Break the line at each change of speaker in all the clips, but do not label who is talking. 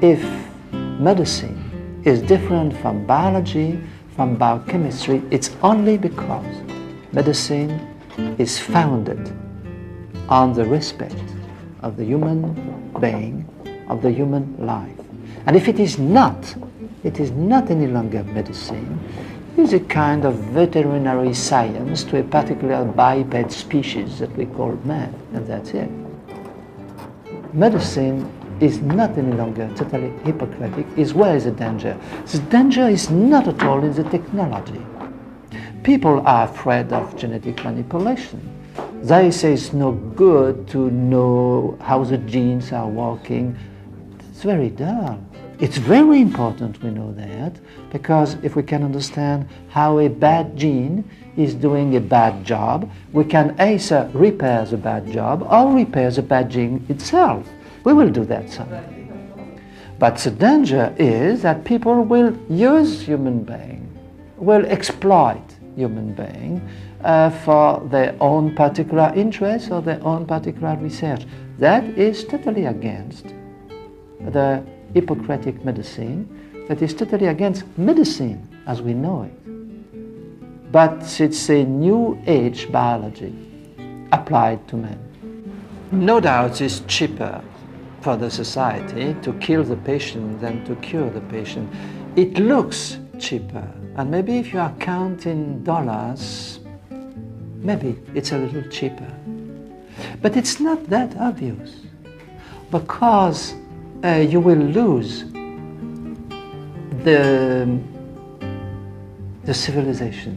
if medicine is different from biology, from biochemistry, it's only because medicine is founded on the respect of the human being, of the human life. And if it is not any longer medicine. It's a kind of veterinary science to a particular biped species that we call man, and that's it. Medicine is not any longer totally Hippocratic. Is where is the danger? The danger is not at all in the technology. People are afraid of genetic manipulation. They say it's no good to know how the genes are working. It's very dull. It's very important we know that, because if we can understand how a bad gene is doing a bad job, we can either repair the bad job or repair the bad gene itself. We will do that someday. But the danger is that people will use human being, will exploit human being for their own particular interests or their own particular research. That is totally against the Hippocratic medicine, that is totally against medicine as we know it. But it's a new age biology applied to man. No doubt it's cheaper for the society to kill the patient than to cure the patient. It looks cheaper, and maybe if you are counting dollars, maybe it's a little cheaper. But it's not that obvious, because you will lose the civilization.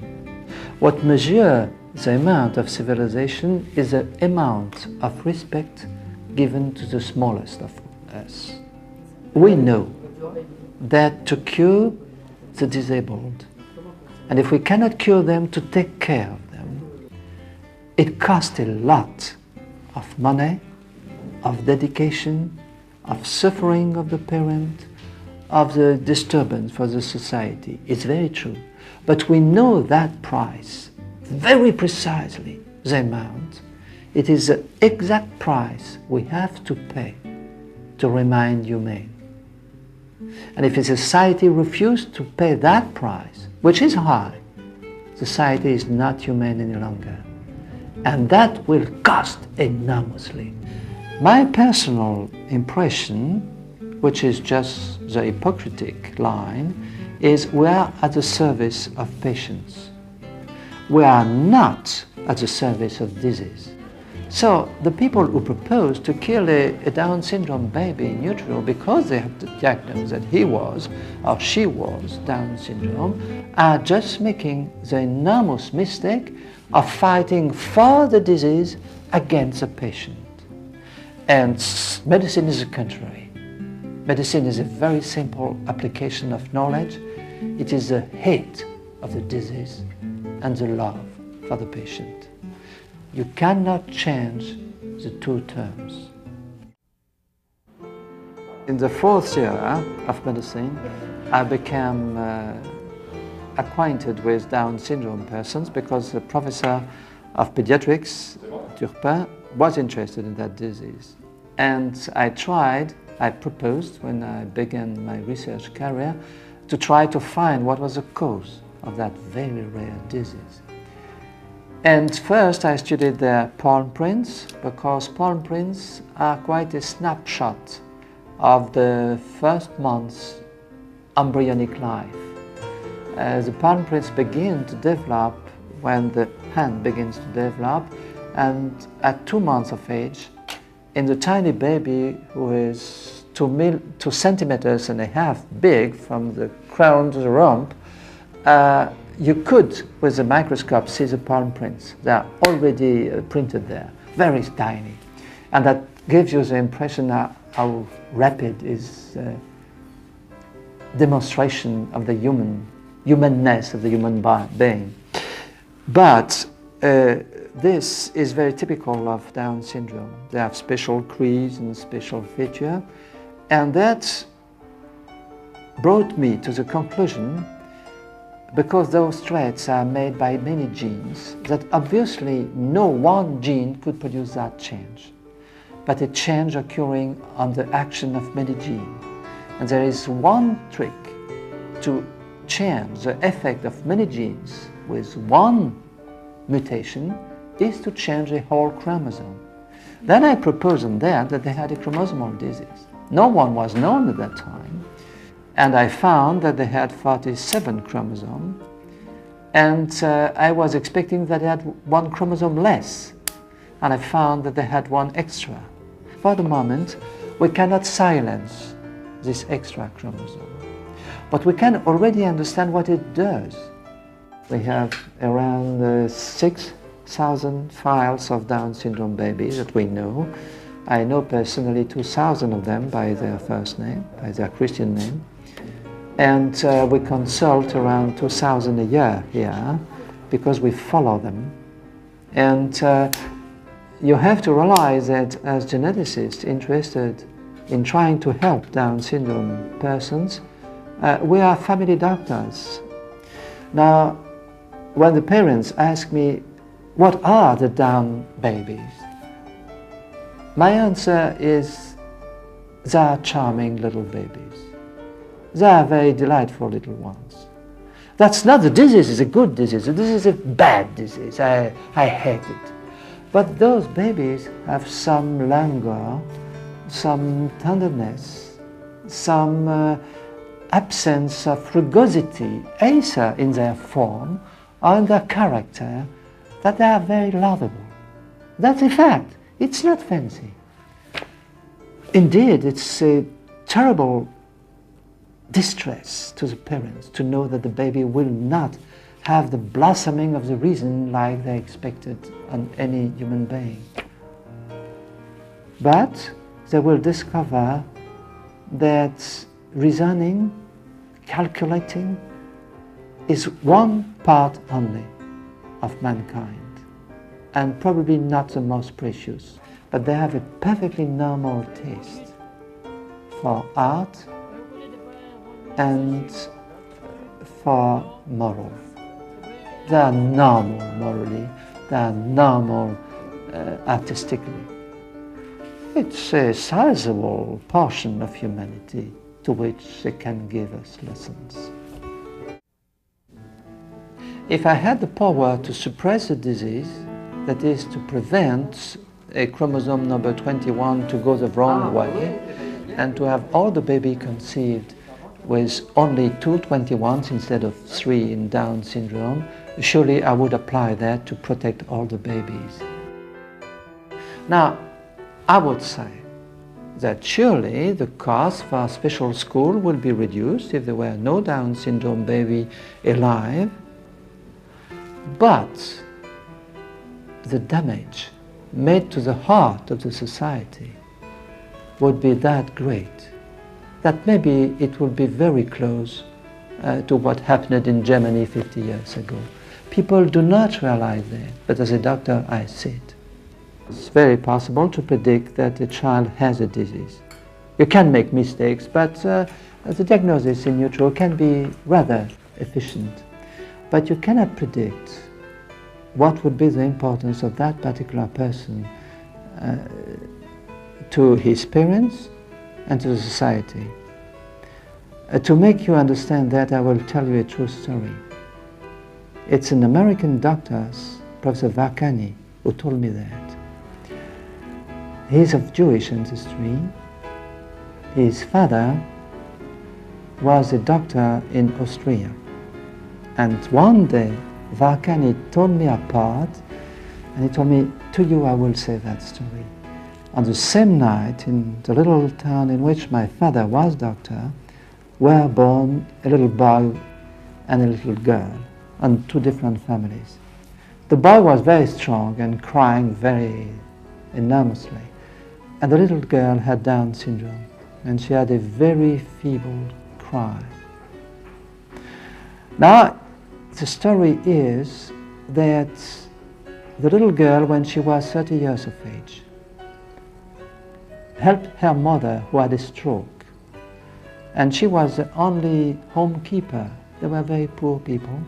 What measures the amount of civilization is the amount of respect given to the smallest of us. We know that to cure the disabled, and if we cannot cure them, to take care of them, it costs a lot of money, of dedication, of suffering of the parent, of the disturbance for the society. It's very true. But we know that price, very precisely the amount. It is the exact price we have to pay to remain humane. And if a society refuses to pay that price, which is high, society is not humane any longer. And that will cost enormously. My personal impression, which is just the Hippocratic line, is we are at the service of patients. We are not at the service of disease. So the people who propose to kill a Down syndrome baby in utero because they have to diagnose that he was or she was Down syndrome are just making the enormous mistake of fighting for the disease against the patient. And medicine is the contrary. Medicine is a very simple application of knowledge. It is the hate of the disease and the love for the patient. You cannot change the two terms. In the fourth year of medicine, I became acquainted with Down syndrome persons because the professor of pediatrics, Turpin, was interested in that disease. And I proposed when I began my research career to try to find what was the cause of that very rare disease. And first I studied their palm prints, because palm prints are quite a snapshot of the first month's embryonic life. The palm prints begin to develop when the hand begins to develop, and at 2 months of age, in the tiny baby who is 2 centimeters and a half big from the crown to the rump, you could, with a microscope, see the palm prints. They are already printed there, very tiny. And that gives you the impression how rapid is demonstration of the humanness of the human being. But this is very typical of Down syndrome. They have special crease and special feature, and that brought me to the conclusion, because those traits are made by many genes, that obviously no one gene could produce that change, but a change occurring on the action of many genes. And there is one trick to change the effect of many genes with one mutation is to change the whole chromosome. Then I proposed on that they had a chromosomal disease. No one was known at that time. And I found that they had 47 chromosomes. And I was expecting that they had one chromosome less. And I found that they had one extra. For the moment, we cannot silence this extra chromosome. But we can already understand what it does. We have around 6,000 files of Down syndrome babies that we know. I know personally 2,000 of them by their first name, by their Christian name. And we consult around 2,000 a year here because we follow them. And you have to realize that as geneticists interested in trying to help Down syndrome persons, we are family doctors. Now, when the parents ask me, what are the Down babies? My answer is, they are charming little babies. They are very delightful little ones. That's not the disease, it's a good disease. This is a bad disease. I hate it. But those babies have some languor, some tenderness, some absence of rugosity, either in their form or in their character, that they are very lovable. That's a fact. It's not fancy. Indeed, it's a terrible distress to the parents to know that the baby will not have the blossoming of the reason like they expected on any human being. But they will discover that reasoning, calculating, is one part only of mankind, and probably not the most precious. But they have a perfectly normal taste for art and for moral. They are normal morally, they are normal artistically. It's a sizable portion of humanity to which they can give us lessons. If I had the power to suppress a disease, that is to prevent a chromosome number 21 to go the wrong way, and to have all the baby conceived with only 2 21s instead of 3 in Down syndrome, surely I would apply that to protect all the babies. Now, I would say that surely the cost for a special school will be reduced if there were no Down syndrome baby alive, but the damage made to the heart of the society would be that great that maybe it will be very close to what happened in Germany 50 years ago. People do not realize that, but as a doctor I see it. It's very possible to predict that a child has a disease. You can make mistakes, but the diagnosis in utero can be rather efficient. But you cannot predict what would be the importance of that particular person to his parents and to the society. To make you understand that, I will tell you a true story. It's an American doctor, Professor Varkani, who told me that. He's of Jewish ancestry. His father was a doctor in Austria. And one day, Varkani told me apart, and he told me, to you I will say that story. On the same night, in the little town in which my father was doctor, were born a little boy and a little girl, on 2 different families. The boy was very strong and crying very enormously, and the little girl had Down syndrome, and she had a very feeble cry. Now, the story is that the little girl, when she was 30 years of age, helped her mother who had a stroke. And she was the only homekeeper. They were very poor people.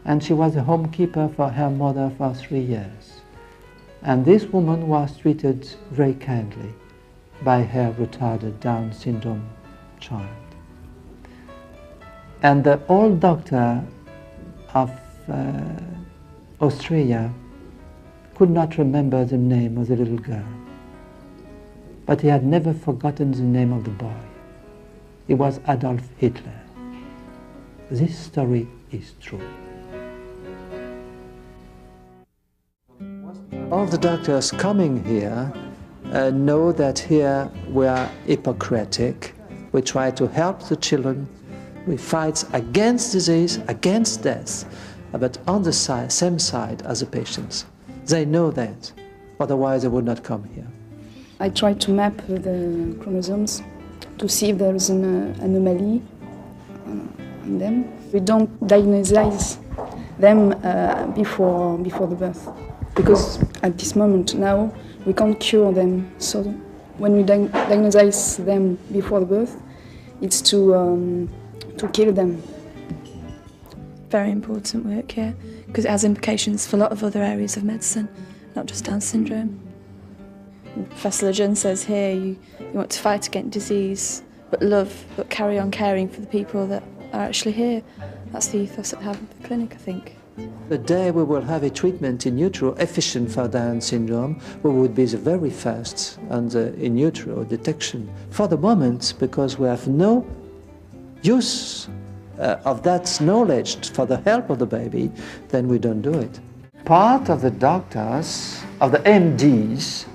And she was the homekeeper for her mother for 3 years. And this woman was treated very kindly by her retarded Down syndrome child. And the old doctor of Austria could not remember the name of the little girl, but he had never forgotten the name of the boy. It was Adolf Hitler. This story is true. All the doctors coming here know that here we are Hippocratic. We try to help the children. We fight against disease, against death, but on the same side as the patients. They know that, otherwise they would not come here.
I try to map the chromosomes to see if there is an anomaly in them. We don't diagnose them before the birth, because at this moment now we can't cure them. So when we diagnose them before the birth, it's to kill them.
Very important work here, because it has implications for a lot of other areas of medicine, not just Down syndrome. Professor Lejeune says here, you want to fight against disease, but carry on caring for the people that are actually here. That's the ethos that we have in the clinic, I think.
The day we will have a treatment in utero efficient for Down syndrome, we would be the very first on the in utero detection. For the moment, because we have no use of that knowledge for the help of the baby, then we don't do it. Part of the doctors, of the MDs,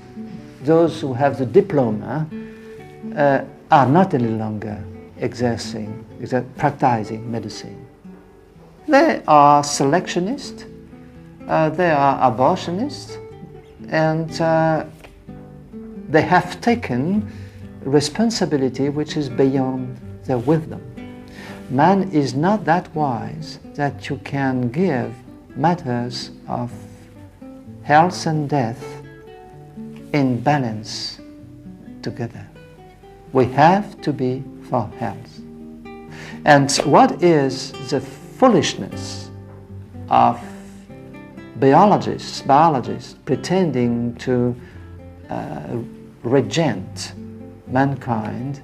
those who have the diploma, are not any longer practicing medicine. They are selectionists, they are abortionists, and they have taken responsibility which is beyond their wisdom. Man is not that wise that you can give matters of health and death in balance together. We have to be for health. And what is the foolishness of biologists pretending to regent mankind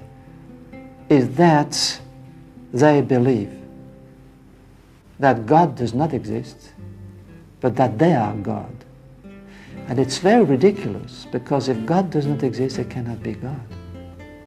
is that they believe that God does not exist, but that they are God. And it's very ridiculous, because if God does not exist, it cannot be God.